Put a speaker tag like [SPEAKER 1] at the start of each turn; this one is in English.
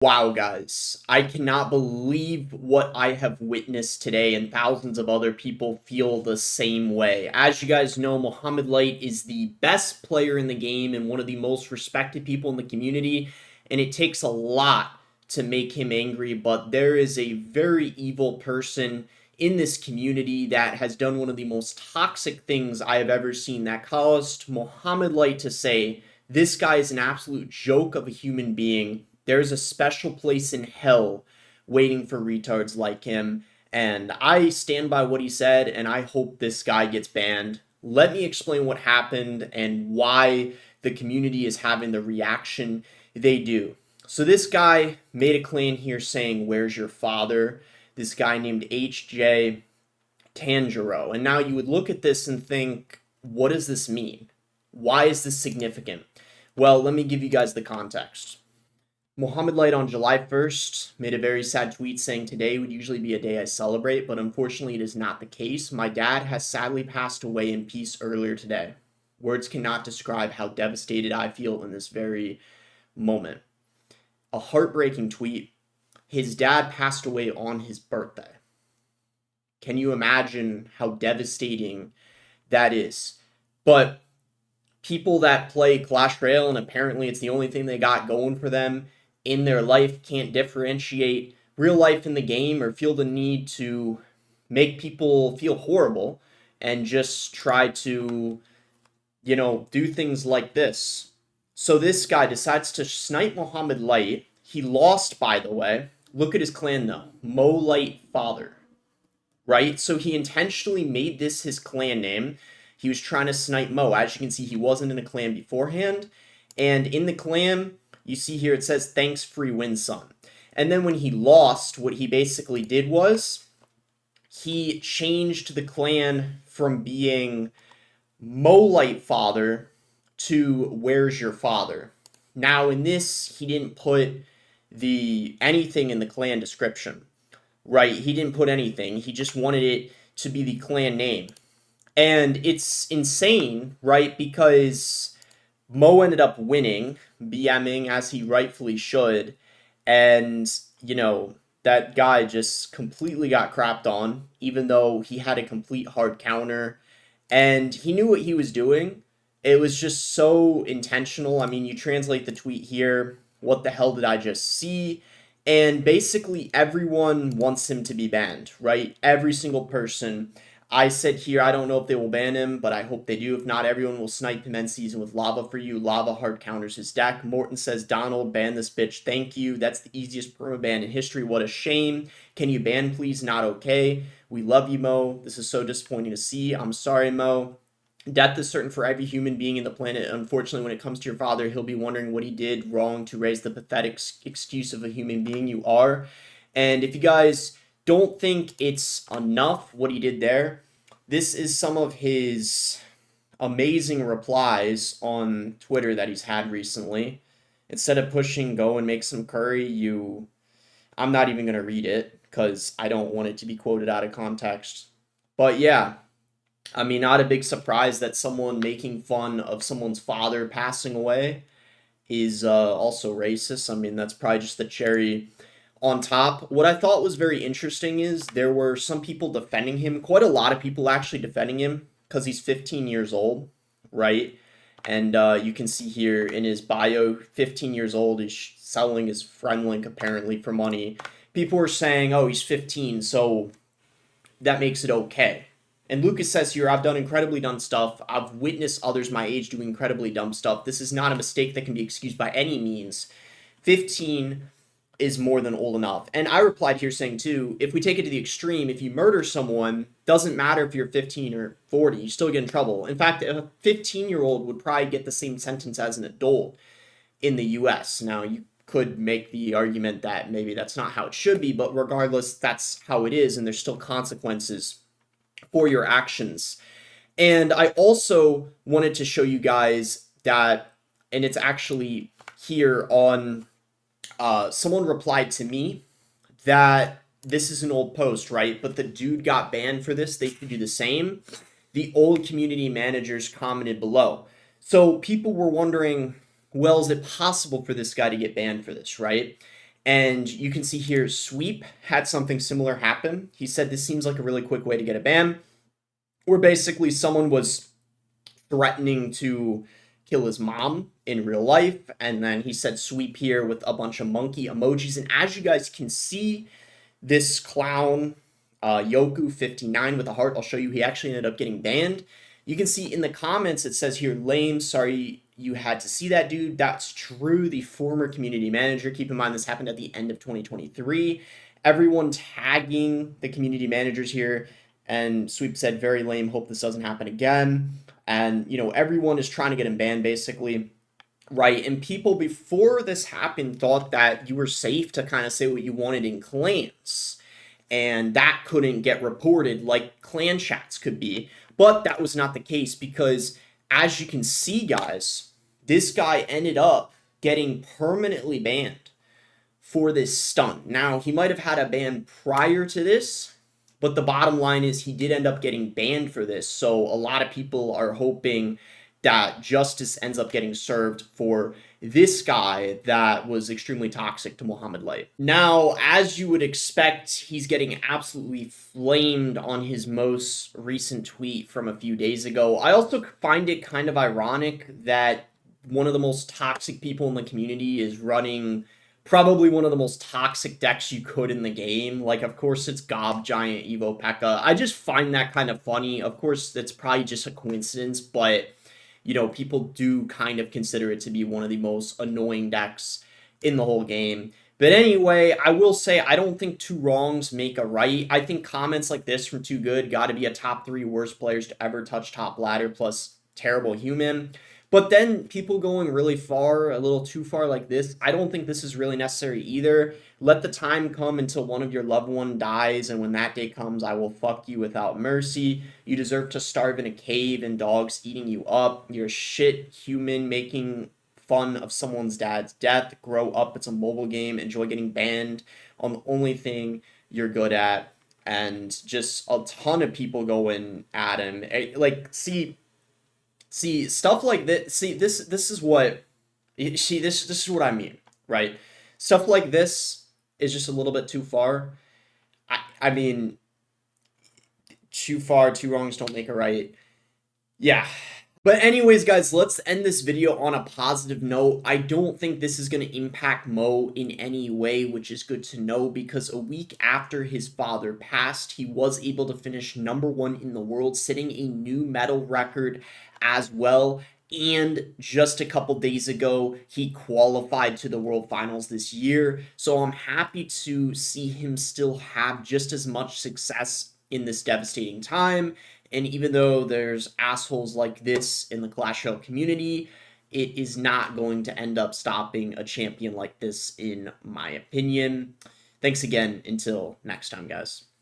[SPEAKER 1] Wow, guys, I cannot believe what I have witnessed today, and thousands of other people feel the same way. As you guys know, Mohamed Light is the best player in the game and one of the most respected people in the community, and it takes a lot to make him angry, but there is a very evil person in this community that has done one of the most toxic things I have ever seen that caused Mohamed Light to say, "This guy is an absolute joke of a human being. There's a special place in hell waiting for retards like him." And I stand by what he said, and I hope this guy gets banned. Let me explain what happened and why the community is having the reaction they do. So, this guy made a claim here saying, "Where's your father?" This guy named HJ Tanjiro. And now you would look at this and think, what does this mean? Why is this significant? Well, let me give you guys the context. Mohamed Light on July 1st made a very sad tweet saying, "Today would usually be a day I celebrate, but unfortunately it is not the case. My dad has sadly passed away in peace earlier today. Words cannot describe how devastated I feel in this very moment." A heartbreaking tweet. His dad passed away on his birthday. Can you imagine how devastating that is? But people that play Clash Royale, and apparently it's the only thing they got going for them in their life, can't differentiate real life in the game or feel the need to make people feel horrible and just try to, do things like this. So this guy decides to snipe Mohamed Light. He lost, by the way. Look at his clan though. Mo Light Father. Right? So he intentionally made this his clan name. He was trying to snipe Mo. As you can see, he wasn't in a clan beforehand. And in the clan, you see here it says, "Thanks, free win, son." And then when he lost, what he basically did was he changed the clan from being Molite Father to Where's Your Father. Now, in this, he didn't put the anything in the clan description. Right? He didn't put anything. He just wanted it to be the clan name. And it's insane, right? Because Mo ended up winning, BMing as he rightfully should. And, that guy just completely got crapped on, even though he had a complete hard counter. And he knew what he was doing. It was just so intentional. I mean, you translate the tweet here. What the hell did I just see? And basically, everyone wants him to be banned, right? Every single person. I said here, I don't know if they will ban him, but I hope they do. If not, everyone will snipe him end season with lava for you. Lava hard counters his deck. Morton says, "Donald, ban this bitch. Thank you. That's the easiest perma ban in history. What a shame. Can you ban, please? Not okay. We love you, Mo. This is so disappointing to see. I'm sorry, Mo. Death is certain for every human being in the planet. Unfortunately, when it comes to your father, he'll be wondering what he did wrong to raise the pathetic excuse of a human being you are." And if you guys don't think it's enough what he did there, this is some of his amazing replies on Twitter that he's had recently. Instead of pushing go and make some curry, I'm not even going to read it because I don't want it to be quoted out of context. But yeah, I mean, not a big surprise that someone making fun of someone's father passing away is also racist. I mean, that's probably just the cherry on top. What I thought was very interesting is there were some people defending him, quite a lot of people actually defending him because he's 15 years old, right? And you can see here in his bio, 15 years old, he's selling his friend link apparently for money. People were saying, "Oh, he's 15, so that makes it okay." And Lucas says here, "I've done incredibly dumb stuff. I've witnessed others my age doing incredibly dumb stuff. This is not a mistake that can be excused by any means. 15 is more than old enough." And I replied here saying too, if we take it to the extreme, if you murder someone, doesn't matter if you're 15 or 40, you still get in trouble. In fact, a 15-year-old would probably get the same sentence as an adult in the US. Now, you could make the argument that maybe that's not how it should be, but regardless, that's how it is, and there's still consequences for your actions. And I also wanted to show you guys that, and it's actually here on, someone replied to me that this is an old post, right? But the dude got banned for this. They could do the same. The old community managers commented below. So people were wondering, well, is it possible for this guy to get banned for this, right? And you can see here, Sweep had something similar happen. He said this seems like a really quick way to get a ban, where basically someone was threatening to kill his mom in real life. And then he said Sweep here with a bunch of monkey emojis. And as you guys can see, this clown, Yoku59 with a heart, I'll show you, he actually ended up getting banned. You can see in the comments it says here, lame, sorry you had to see that, dude. That's true. The former community manager, keep in mind this happened at the end of 2023. Everyone tagging the community managers here, and Sweep said, very lame, hope this doesn't happen again. And, you know, everyone is trying to get him banned, basically. Right. And people before this happened thought that you were safe to kind of say what you wanted in clans. And that couldn't get reported like clan chats could be. But that was not the case because, as you can see, guys, this guy ended up getting permanently banned for this stunt. Now, he might have had a ban prior to this, but the bottom line is he did end up getting banned for this. So a lot of people are hoping that justice ends up getting served for this guy that was extremely toxic to Muhammad Light. Now, as you would expect, he's getting absolutely flamed on his most recent tweet from a few days ago. I also find it kind of ironic that one of the most toxic people in the community is running probably one of the most toxic decks you could in the game. Like, of course, it's Gob Giant Evo P.E.K.K.A. I just find that kind of funny. Of course, that's probably just a coincidence, but, you know, people do kind of consider it to be one of the most annoying decks in the whole game. But anyway, I will say I don't think two wrongs make a right. I think comments like this from Too Good got to be a top 3 worst players to ever touch top ladder plus terrible human. But then people going really far, a little too far like this, I don't think this is really necessary either. Let the time come until one of your loved one dies, and when that day comes, I will fuck you without mercy. You deserve to starve in a cave and dogs eating you up. You're a shit human making fun of someone's dad's death. Grow up, it's a mobile game. Enjoy getting banned on the only thing you're good at. And just a ton of people going at him. Like, see stuff like this. See, this is what this is what I mean, right? Stuff like this is just a little bit too far. I mean, too far, two wrongs don't make a right. Yeah. But anyways, guys, let's end this video on a positive note. I don't think this is going to impact Mo in any way, which is good to know because a week after his father passed, he was able to finish #1 in the world, setting a new medal record as well. And just a couple days ago, he qualified to the World Finals this year. So I'm happy to see him still have just as much success in this devastating time. And even though there's assholes like this in the Clash Royale community, it is not going to end up stopping a champion like this, in my opinion. Thanks again. Until next time, guys.